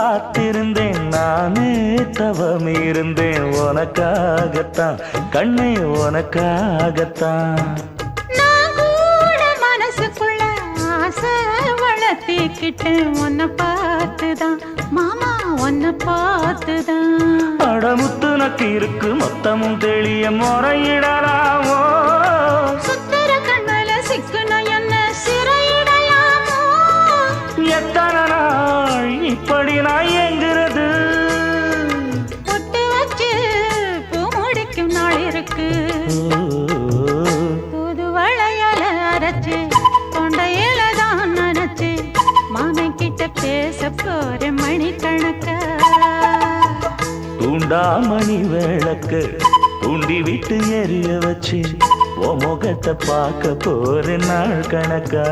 காத்திருந்தேன் நானே தவம் இருந்தேன் உனக்காகத்தான் கண்ணே உனக்காகத்தான் நான் கூட மனசுக்குள்ள ஆசை வளர்த்திக்கிட்டேன் உன்னை பார்த்துதான் மாமா உன்னை பார்த்துதான் அடமுத்து நக்கு இருக்கு மொத்தமும் தெளிய முறையிடலாமோ சுத்தர கண்மல சிக்குன என்ன சிறையிடையாமோ எத்தனை நாள் இப்படி நான் எங்கிறது பொட்டு வச்சு பூ முடிக்கும் நாள் இருக்கு புது வளையல அரைச்சு தொண்டையில தான் நினைச்சு மாமன் கிட்ட பேச போற மணிக்கணக்கா தூண்டாமணி விளக்கு தூண்டி விட்டு எரிய வச்சு உன் முகத்தை பார்க்க போற நாள் கணக்கா